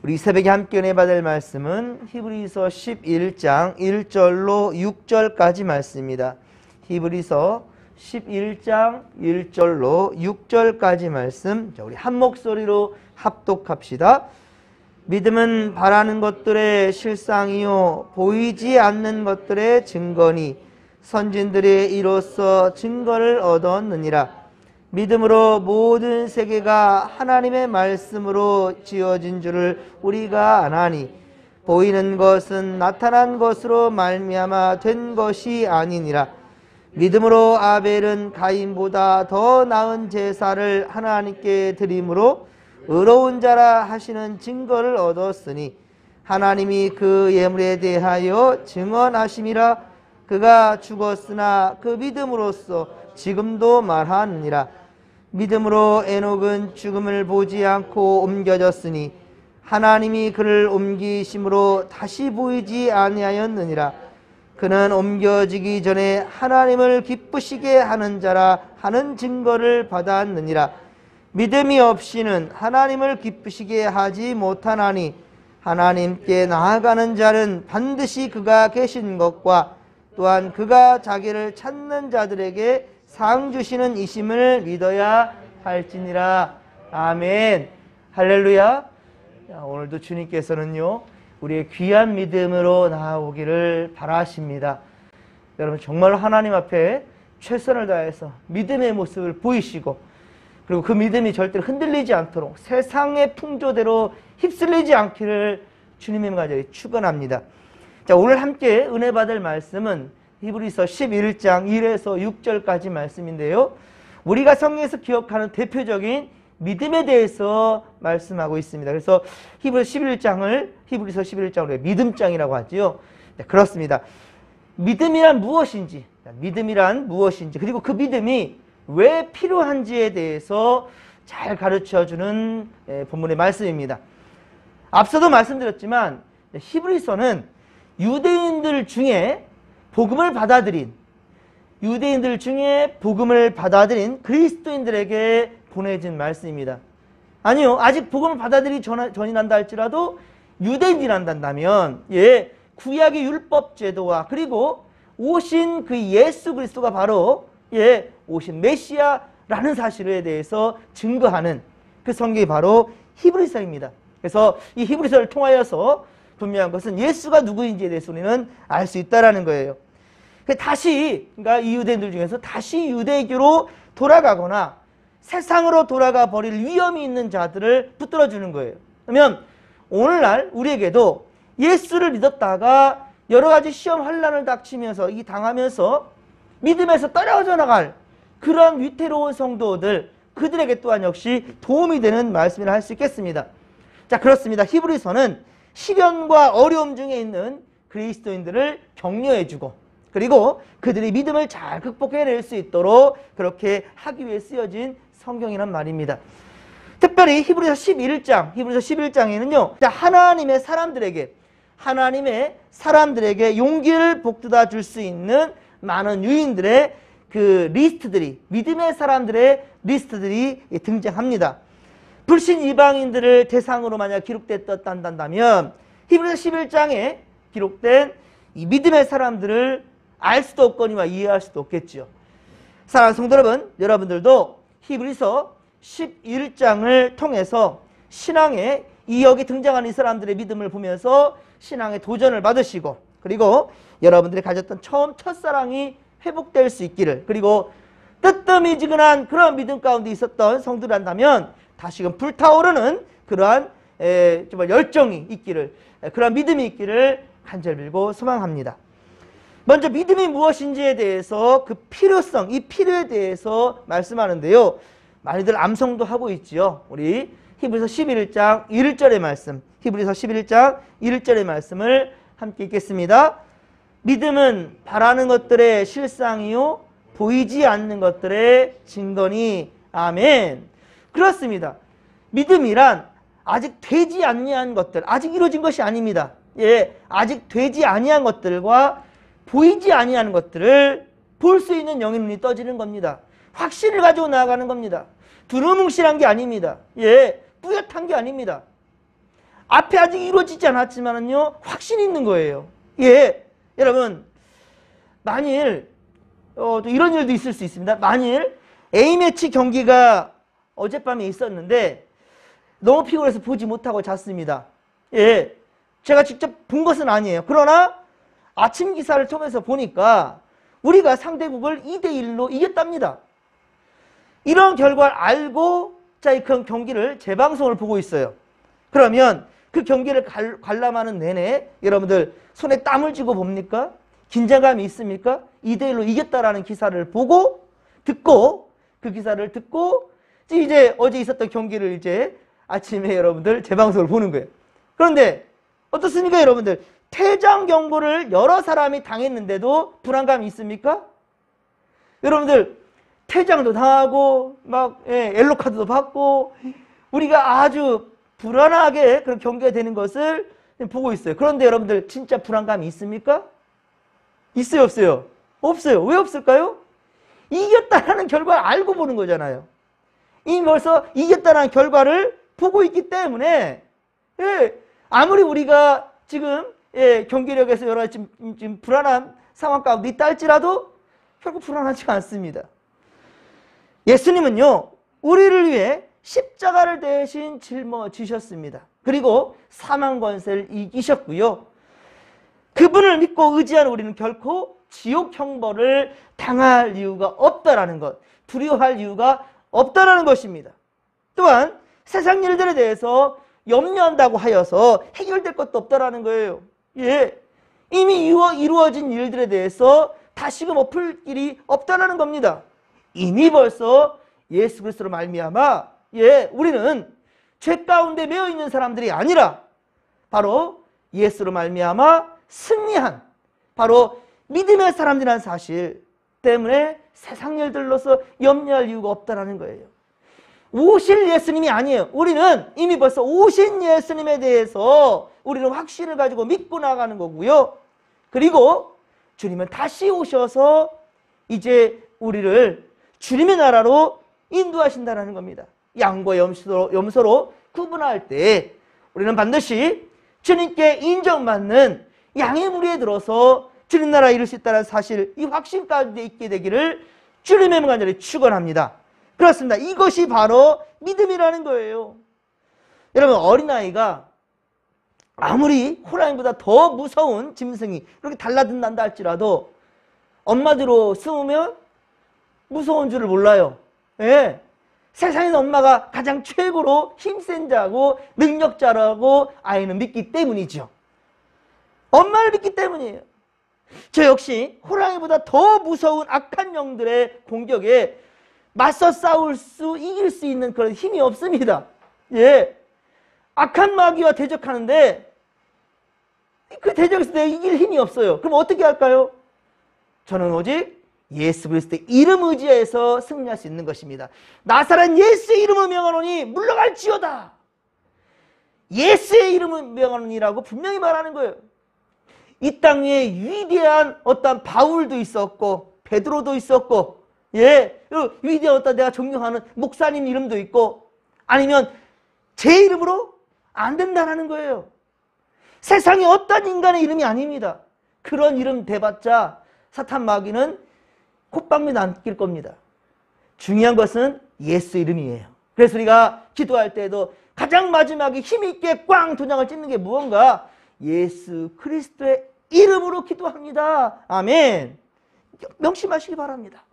우리 새벽에 함께 은혜 받을 말씀은 히브리서 11장 1절로 6절까지 말씀입니다. 히브리서 11장 1절로 6절까지 말씀, 우리 한 목소리로 합독합시다. 믿음은 바라는 것들의 실상이요 보이지 않는 것들의 증거니 선진들이 이로써 증거를 얻었느니라. 믿음으로 모든 세계가 하나님의 말씀으로 지어진 줄을 우리가 아나니 보이는 것은 나타난 것으로 말미암아 된 것이 아니니라. 믿음으로 아벨은 가인보다 더 나은 제사를 하나님께 드림으로 의로운 자라 하시는 증거를 얻었으니 하나님이 그 예물에 대하여 증언하심이라. 그가 죽었으나 그 믿음으로써 지금도 말하느니라. 믿음으로 에녹은 죽음을 보지 않고 옮겨졌으니 하나님이 그를 옮기심으로 다시 보이지 아니하였느니라. 그는 옮겨지기 전에 하나님을 기쁘시게 하는 자라 하는 증거를 받았느니라. 믿음이 없이는 하나님을 기쁘시게 하지 못하나니 하나님께 나아가는 자는 반드시 그가 계신 것과 또한 그가 자기를 찾는 자들에게 상 주시는 이심을 믿어야 할지니라. 아멘. 할렐루야. 오늘도 주님께서는요 우리의 귀한 믿음으로 나아오기를 바라십니다. 여러분 정말 하나님 앞에 최선을 다해서 믿음의 모습을 보이시고, 그리고 그 믿음이 절대로 흔들리지 않도록 세상의 풍조대로 휩쓸리지 않기를 주님의 간절히 축원합니다. 자, 오늘 함께 은혜 받을 말씀은 히브리서 11장 1에서 6절까지 말씀인데요. 우리가 성경에서 기억하는 대표적인 믿음에 대해서 말씀하고 있습니다. 그래서 히브리서 11장을 믿음장이라고 하지요. 네, 그렇습니다. 믿음이란 무엇인지, 그리고 그 믿음이 왜 필요한지에 대해서 잘 가르쳐주는 본문의 말씀입니다. 앞서도 말씀드렸지만 히브리서는 유대인들 중에 복음을 받아들인 그리스도인들에게 보내진 말씀입니다. 아니요, 아직 복음을 받아들이기 전이란다 할지라도 유대인이란다면 구약의 율법 제도와 그리고 오신 그 예수 그리스도가 바로 오신 메시아라는 사실에 대해서 증거하는 그 성경이 바로 히브리서입니다. 그래서 이 히브리서를 통하여서 분명한 것은 예수가 누구인지에 대해서 우리는 알 수 있다는 거예요. 그러니까 이 유대인들 중에서 다시 유대교로 돌아가거나 세상으로 돌아가 버릴 위험이 있는 자들을 붙들어주는 거예요. 그러면 오늘날 우리에게도 예수를 믿었다가 여러 가지 시험 환난을 당하면서 믿음에서 떨어져 나갈 그러한 위태로운 성도들, 그들에게 또한 역시 도움이 되는 말씀이라 할 수 있겠습니다. 자, 그렇습니다. 히브리서는 시련과 어려움 중에 있는 그리스도인들을 격려해주고, 그리고 그들이 믿음을 잘 극복해낼 수 있도록 그렇게 하기 위해 쓰여진 성경이란 말입니다. 특별히 히브리서 11장에는요 하나님의 사람들에게 용기를 북돋아 줄 수 있는 많은 유인들의 그 리스트들이, 믿음의 사람들의 리스트들이 등장합니다. 불신 이방인들을 대상으로 만약 기록됐다면 히브리서 11장에 기록된 이 믿음의 사람들을 알 수도 없거니와 이해할 수도 없겠죠. 사랑하는 성도 여러분, 여러분들도 히브리서 11장을 통해서 신앙에 여기 등장하는 이 사람들의 믿음을 보면서 신앙의 도전을 받으시고, 그리고 여러분들이 가졌던 첫사랑이 회복될 수 있기를, 그리고 뜨뜻미지근한 그런 믿음 가운데 있었던 성도란다면 다시금 불타오르는 그러한 정말 열정이 있기를, 그러한 믿음이 있기를 간절히 빌고 소망합니다. 먼저 믿음이 무엇인지에 대해서 그 필요성, 이 필요에 대해서 말씀하는데요. 많이들 암송도 하고 있지요. 우리 히브리서 11장 1절의 말씀, 히브리서 11장 1절의 말씀을 함께 읽겠습니다. 믿음은 바라는 것들의 실상이요 보이지 않는 것들의 증거니. 아멘. 그렇습니다. 믿음이란 아직 되지 아니한 것들, 아직 이루어진 것이 아닙니다. 아직 되지 아니한 것들과 보이지 아니하는 것들을 볼 수 있는 영의 눈이 떠지는 겁니다. 확신을 가지고 나아가는 겁니다. 두루뭉실한 게 아닙니다. 뿌옇한 게 아닙니다. 앞에 아직 이루어지지 않았지만은요, 확신이 있는 거예요. 예. 여러분, 만일, 또 이런 일도 있을 수 있습니다. 만일 A매치 경기가 어젯밤에 있었는데, 너무 피곤해서 보지 못하고 잤습니다. 예. 제가 직접 본 것은 아니에요. 그러나 아침 기사를 통해서 보니까 우리가 상대국을 2대1로 이겼답니다. 이런 결과를 알고 자, 그 경기를 재방송을 보고 있어요. 그러면 그 경기를 관람하는 내내 여러분들 손에 땀을 쥐고 봅니까? 긴장감이 있습니까? 2대1로 이겼다라는 기사를 보고 듣고 그 기사를 듣고 이제 어제 있었던 경기를 이제 아침에 여러분들 재방송을 보는 거예요. 그런데 어떻습니까, 여러분들? 퇴장 경고를 여러 사람이 당했는데도 불안감이 있습니까? 여러분들 퇴장도 당하고 막 옐로 카드도 받고 우리가 아주 불안하게 그런 경기가 되는 것을 보고 있어요. 그런데 여러분들 진짜 불안감이 있습니까? 있어요, 없어요? 없어요. 왜 없을까요? 이겼다라는 결과를 알고 보는 거잖아요. 이미 벌써 이겼다라는 결과를 보고 있기 때문에 아무리 우리가 지금 경기력에서 여러 가지 지금 불안한 상황 가운데 있다 할지라도 결국 불안하지가 않습니다. 예수님은요, 우리를 위해 십자가를 대신 짊어지셨습니다. 그리고 사망 권세를 이기셨고요. 그분을 믿고 의지하는 우리는 결코 지옥 형벌을 당할 이유가 없다라는 것, 두려워할 이유가 없다라는 것입니다. 또한 세상 일들에 대해서 염려한다고 하여서 해결될 것도 없다라는 거예요. 예, 이미 이루어진 일들에 대해서 다시금 엎을 길이 없다라는 겁니다. 이미 벌써 예수 그리스도로 말미암아 우리는 죄 가운데 매여 있는 사람들이 아니라 바로 예수로 말미암아 승리한 바로 믿음의 사람들이라는 사실 때문에 세상 일들로서 염려할 이유가 없다라는 거예요. 오실 예수님이 아니에요. 우리는 이미 벌써 오신 예수님에 대해서 우리는 확신을 가지고 믿고 나가는 거고요. 그리고 주님은 다시 오셔서 이제 우리를 주님의 나라로 인도하신다는 겁니다. 양과 염소로 구분할 때 우리는 반드시 주님께 인정받는 양의 무리에 들어서 주님 나라에 이룰 수 있다는 사실, 이 확신 가운데 있게 되기를 주님의 간절히 축원합니다. 그렇습니다. 이것이 바로 믿음이라는 거예요. 여러분, 어린아이가 아무리 호랑이보다 더 무서운 짐승이 그렇게 달라든다 할지라도 엄마대로 숨으면 무서운 줄을 몰라요. 예. 세상에서 엄마가 가장 최고로 힘센 자고 능력자라고 아이는 믿기 때문이죠. 엄마를 믿기 때문이에요. 저 역시 호랑이보다 더 무서운 악한 영들의 공격에 맞서 이길 수 있는 그런 힘이 없습니다. 예. 악한 마귀와 대적하는데 그 대적에서 내가 이길 힘이 없어요. 그럼 어떻게 할까요? 저는 오직 예수 그리스도의 이름 의지해서 승리할 수 있는 것입니다. 나사렛 예수의 이름을 명하노니 물러갈지어다. 예수의 이름을 명하노니라고 분명히 말하는 거예요. 이 땅 위에 위대한 어떤 바울도 있었고 베드로도 있었고 위대한 어떤 내가 존경하는 목사님 이름도 있고 아니면 제 이름으로 안 된다는 거예요. 세상에 어떤 인간의 이름이 아닙니다. 그런 이름 대봤자 사탄 마귀는 콧방귀도 안 낄 겁니다. 중요한 것은 예수 이름이에요. 그래서 우리가 기도할 때에도 가장 마지막에 힘있게 꽝 도장을 찍는 게 무언가? 예수 그리스도의 이름으로 기도합니다. 아멘. 명심하시기 바랍니다.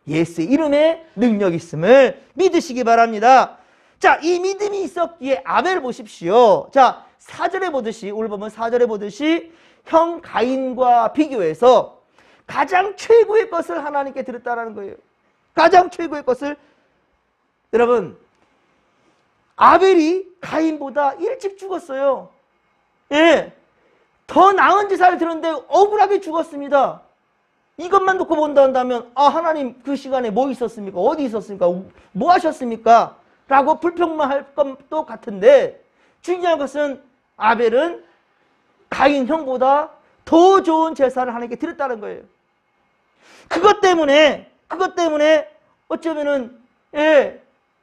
예수의 이름에 능력이 있음을 믿으시기 바랍니다. 자, 이 믿음이 있었기에 아벨 보십시오. 자, 4절에 보듯이, 오늘 보면 4절에 보듯이 형 가인과 비교해서 가장 최고의 것을 하나님께 드렸다라는 거예요. 가장 최고의 것을. 여러분, 아벨이 가인보다 일찍 죽었어요. 예, 더 나은 제사를 드렸는데 억울하게 죽었습니다. 이것만 놓고 본다 한다면 하나님 그 시간에 뭐 있었습니까? 어디 있었습니까? 뭐 하셨습니까? 라고 불평만 할 것도 같은데 중요한 것은 아벨은 가인 형보다 더 좋은 제사를 하나님께 드렸다는 거예요. 그것 때문에 어쩌면은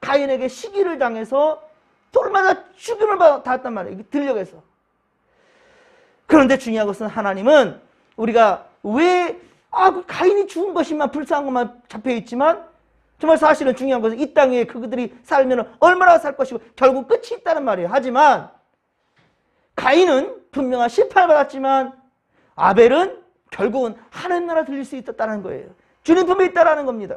가인에게 시기를 당해서 돌마다 죽임을 받았단 말이에요. 들녘에서. 그런데 중요한 것은 하나님은 우리가 왜 그 가인이 죽은 것이만 불쌍한 것만 잡혀있지만 정말 사실은 중요한 것은 이 땅에 그들이 살면 얼마나 살 것이고 결국 끝이 있다는 말이에요. 하지만 가인은 분명한 심판을 받았지만 아벨은 결국은 하나님 나라 들릴 수 있었다는 거예요. 주님 품에 있다라는 겁니다.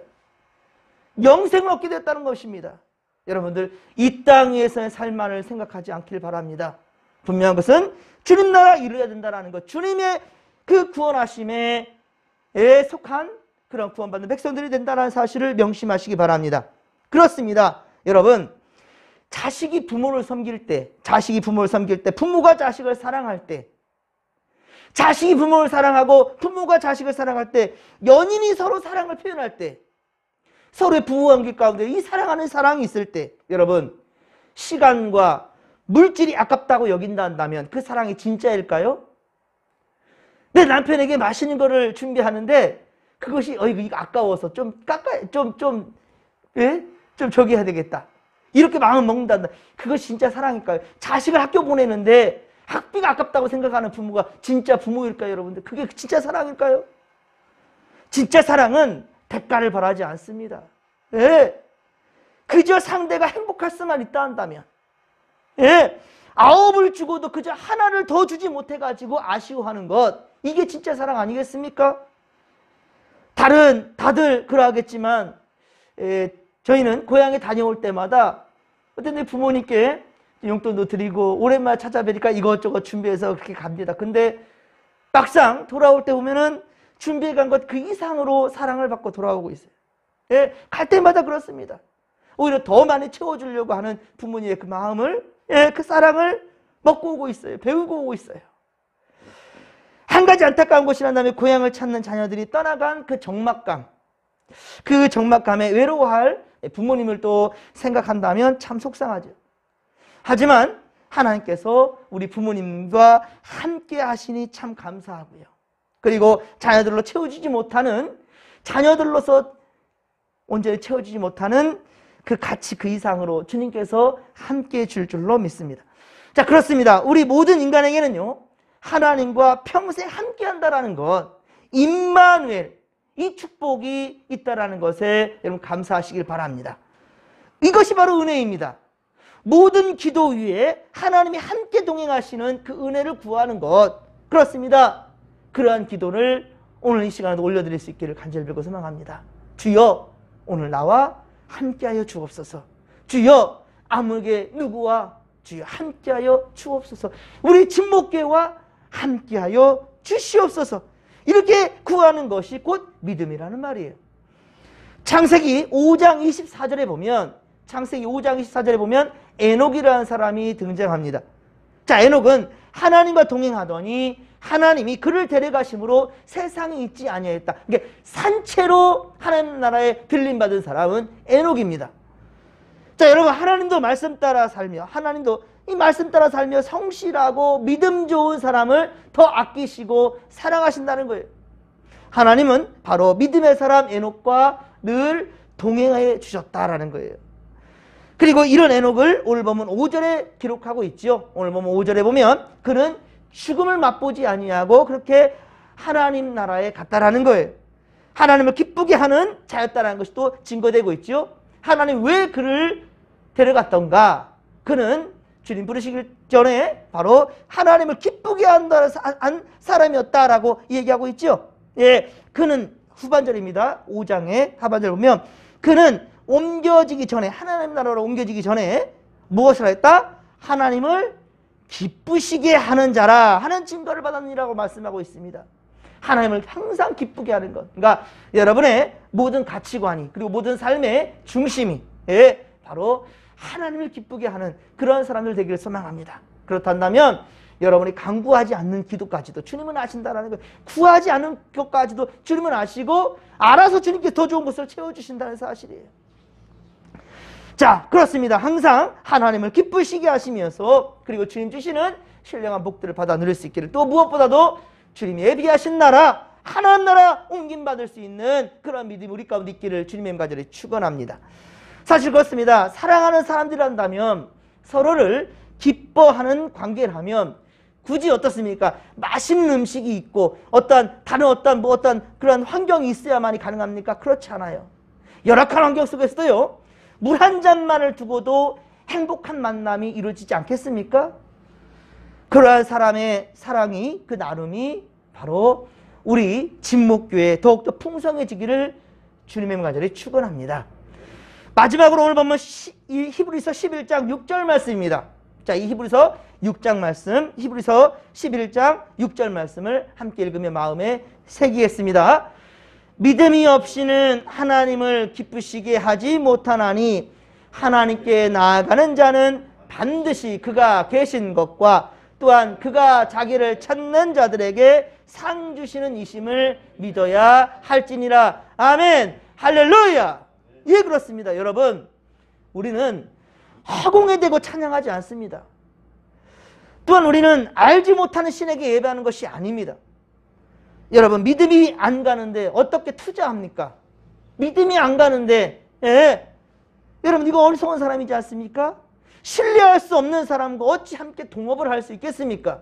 영생을 얻게 됐다는 것입니다. 여러분들 이 땅에서의 삶만을 생각하지 않길 바랍니다. 분명한 것은 주님 나라 이루어야 된다는 것, 주님의 그 구원하심에 속한 그런 구원받는 백성들이 된다는 사실을 명심하시기 바랍니다. 그렇습니다. 여러분, 자식이 부모를 섬길 때, 부모가 자식을 사랑할 때, 자식이 부모를 사랑하고 부모가 자식을 사랑할 때, 연인이 서로 사랑을 표현할 때, 서로의 부부관계 가운데 이 사랑하는 사랑이 있을 때, 여러분, 시간과 물질이 아깝다고 여긴다면 그 사랑이 진짜일까요? 내 남편에게 맛있는 거를 준비하는데 그것이 이거 아까워서 좀 저기 해야 되겠다. 이렇게 마음 먹는다. 그것이 진짜 사랑일까요? 자식을 학교 보내는데 학비가 아깝다고 생각하는 부모가 진짜 부모일까요, 여러분들? 그게 진짜 사랑일까요? 진짜 사랑은 대가를 바라지 않습니다. 그저 상대가 행복할 수만 있다 한다면, 9을 주고도 그저 하나를 더 주지 못해가지고 아쉬워하는 것, 이게 진짜 사랑 아니겠습니까? 다들 그러하겠지만 저희는 고향에 다녀올 때마다 어떤 내 부모님께 용돈도 드리고 오랜만에 찾아뵈니까 이것저것 준비해서 그렇게 갑니다. 근데 막상 돌아올 때 보면은 준비해 간 것 그 이상으로 사랑을 받고 돌아오고 있어요. 갈 때마다 그렇습니다. 오히려 더 많이 채워주려고 하는 부모님의 그 마음을, 그 사랑을 먹고 오고 있어요. 배우고 오고 있어요. 한 가지 안타까운 것이 난다면 고향을 찾는 자녀들이 떠나간 그 적막감, 그 적막감에 외로워할 부모님을 또 생각한다면 참 속상하죠. 하지만 하나님께서 우리 부모님과 함께 하시니 참 감사하고요. 그리고 자녀들로 채워지지 못하는, 자녀들로서 온전히 채워지지 못하는 그 가치 그 이상으로 주님께서 함께 줄 줄로 믿습니다. 자, 그렇습니다. 우리 모든 인간에게는요, 하나님과 평생 함께 한다라는 것, 임마누엘, 이 축복이 있다라는 것에 여러분 감사하시길 바랍니다. 이것이 바로 은혜입니다. 모든 기도 위에 하나님이 함께 동행하시는 그 은혜를 구하는 것, 그렇습니다. 그러한 기도를 오늘 이 시간에도 올려드릴 수 있기를 간절히 빌고 소망합니다. 주여, 오늘 나와 함께하여 주옵소서. 주여, 아무에게 누구와 주여 함께하여 주옵소서. 우리 진목교회와 함께하여 주시옵소서. 이렇게 구하는 것이 곧 믿음이라는 말이에요. 창세기 5장 24절에 보면 에녹이라는 사람이 등장합니다. 자, 에녹은 하나님과 동행하더니 하나님이 그를 데려가심으로 세상에 있지 아니하였다. 그러니까 산채로 하나님 나라에 들림받은 사람은 에녹입니다. 자, 여러분, 하나님도 말씀 따라 살며, 이 말씀 따라 살며 성실하고 믿음 좋은 사람을 더 아끼시고 사랑하신다는 거예요. 하나님은 바로 믿음의 사람 에녹과 늘 동행해 주셨다라는 거예요. 그리고 이런 에녹을 오늘 보면 5절에 기록하고 있죠. 오늘 보면 5절에 보면 그는 죽음을 맛보지 아니하고 그렇게 하나님 나라에 갔다라는 거예요. 하나님을 기쁘게 하는 자였다라는 것이 또 증거되고 있죠. 하나님 왜 그를 데려갔던가? 그는 주님 부르시기 전에 바로 하나님을 기쁘게 한 사람이었다라고 얘기하고 있죠. 그는 후반절입니다. 5장의 하반절 보면 그는 옮겨지기 전에, 하나님 나라로 옮겨지기 전에 무엇을 했다? 하나님을 기쁘시게 하는 자라 하는 증거를 받았느니라고 말씀하고 있습니다. 하나님을 항상 기쁘게 하는 것. 그러니까 여러분의 모든 가치관이, 그리고 모든 삶의 중심이 바로 하나님을 기쁘게 하는 그런 사람들 되기를 소망합니다. 그렇다면 여러분이 간구하지 않는 기도까지도 주님은 아신다는 것, 구하지 않는 것까지도 주님은 아시고 알아서 주님께 더 좋은 것을 채워주신다는 사실이에요. 자, 그렇습니다. 항상 하나님을 기쁘시게 하시면서 그리고 주님 주시는 신령한 복들을 받아 누릴 수 있기를, 또 무엇보다도 주님이 예비하신 나라, 하나님 나라 옮김받을 수 있는 그런 믿음이 우리 가운데 있기를 주님의 간절히 축원합니다. 사실 그렇습니다. 사랑하는 사람들이란다면 서로를 기뻐하는 관계라면 굳이 어떻습니까? 맛있는 음식이 있고 다른 어떤 그런 환경이 있어야만이 가능합니까? 그렇지 않아요. 열악한 환경 속에서도요, 물 한 잔만을 두고도 행복한 만남이 이루어지지 않겠습니까? 그러한 사람의 사랑이, 그 나눔이 바로 우리 진목교회 더욱더 풍성해지기를 주님의 간절히 축원합니다. 마지막으로 오늘 보면 히브리서 11장 6절 말씀입니다. 자, 이 히브리서 6장 말씀, 히브리서 11장 6절 말씀을 함께 읽으며 마음에 새기겠습니다. 믿음이 없이는 하나님을 기쁘시게 하지 못하나니 하나님께 나아가는 자는 반드시 그가 계신 것과 또한 그가 자기를 찾는 자들에게 상 주시는 이심을 믿어야 할지니라. 아멘. 할렐루야. 예, 그렇습니다. 여러분, 우리는 허공에 대고 찬양하지 않습니다. 또한 우리는 알지 못하는 신에게 예배하는 것이 아닙니다. 여러분, 믿음이 안 가는데 어떻게 투자합니까? 믿음이 안 가는데, 예, 여러분, 이거 어리석은 사람이지 않습니까? 신뢰할 수 없는 사람과 어찌 함께 동업을 할 수 있겠습니까?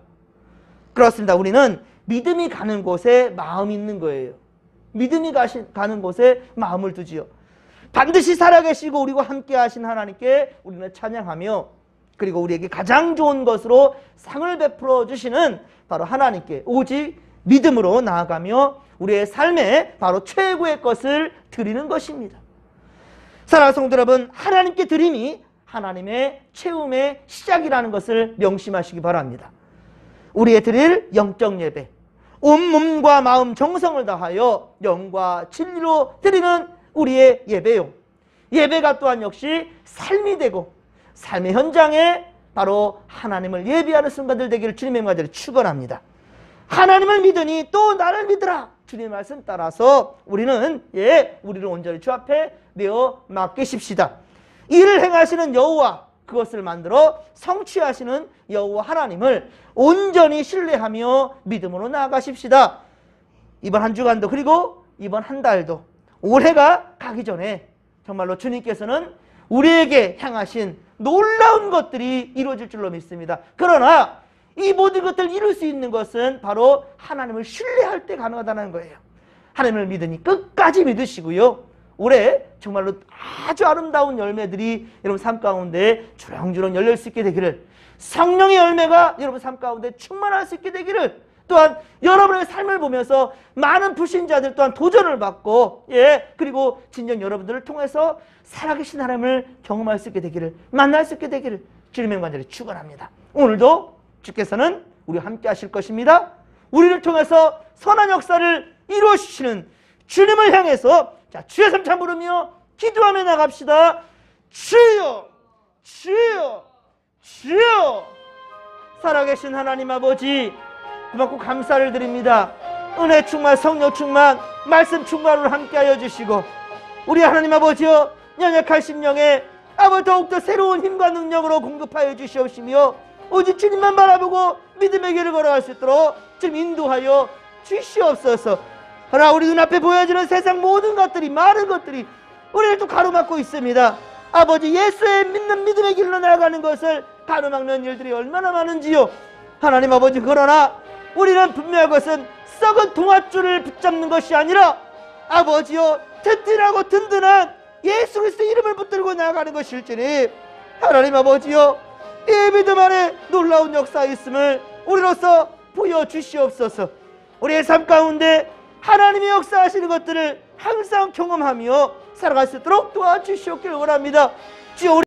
그렇습니다. 우리는 믿음이 가는 곳에 마음이 있는 거예요. 믿음이 가는 곳에 마음을 두지요. 반드시 살아계시고 우리와 함께 하신 하나님께 우리는 찬양하며, 그리고 우리에게 가장 좋은 것으로 상을 베풀어 주시는 바로 하나님께 오직 믿음으로 나아가며 우리의 삶에 바로 최고의 것을 드리는 것입니다. 사랑하는 성도 여러분, 하나님께 드림이 하나님의 채움의 시작이라는 것을 명심하시기 바랍니다. 우리의 드릴 영적 예배, 온 몸과 마음 정성을 다하여 영과 진리로 드리는 우리의 예배요. 예배가 또한 역시 삶이 되고 삶의 현장에 바로 하나님을 예배하는 순간들 되기를 주님의 말씀을 축원합니다. 하나님을 믿으니 또 나를 믿으라. 주님의 말씀 따라서 우리는 우리를 온전히 주 앞에 내어 맡기십시다. 이를 행하시는 여호와, 그것을 만들어 성취하시는 여호와 하나님을 온전히 신뢰하며 믿음으로 나아가십시다. 이번 한 주간도, 그리고 이번 한 달도, 올해가 가기 전에 정말로 주님께서는 우리에게 향하신 놀라운 것들이 이루어질 줄로 믿습니다. 그러나 이 모든 것들을 이룰 수 있는 것은 바로 하나님을 신뢰할 때 가능하다는 거예요. 하나님을 믿으니 끝까지 믿으시고요, 올해 정말로 아주 아름다운 열매들이 여러분 삶 가운데 주렁주렁 열릴 수 있게 되기를, 성령의 열매가 여러분 삶 가운데 충만할 수 있게 되기를, 또한 여러분의 삶을 보면서 많은 불신자들 또한 도전을 받고, 그리고 진정 여러분들을 통해서 살아계신 하나님을 경험할 수 있게 되기를, 만날 수 있게 되기를 주님의 간절히 축원합니다. 오늘도 주께서는 우리와 함께 하실 것입니다. 우리를 통해서 선한 역사를 이루어 주시는 주님을 향해서 주의 삼참 부르며 기도하며 나갑시다. 주여, 주여, 주여. 살아계신 하나님 아버지, 고맙고 감사를 드립니다. 은혜 충만, 성령 충만, 말씀 충만으로 함께하여 주시고, 우리 하나님 아버지여, 연약한 심령에 아버지 더욱더 새로운 힘과 능력으로 공급하여 주시옵시며, 오직 주님만 바라보고 믿음의 길을 걸어갈 수 있도록 주님 인도하여 주시옵소서. 그러나 우리 눈앞에 보여지는 세상 모든 것들이, 많은 것들이 우리를 또 가로막고 있습니다. 아버지, 예수의 믿는 믿음의 길로 나아가는 것을 가로막는 일들이 얼마나 많은지요. 하나님 아버지, 그러나 우리는 분명한 것은 썩은 동아줄을 붙잡는 것이 아니라 아버지여, 튼튼하고 든든한 예수 그리스도의 이름을 붙들고 나아가는 것일지니, 하나님 아버지여, 이 믿음 안에 놀라운 역사 있음을 우리로서 보여주시옵소서. 우리의 삶 가운데 하나님의 역사하시는 것들을 항상 경험하며 살아갈 수 있도록 도와주시옵기를 원합니다. 주여,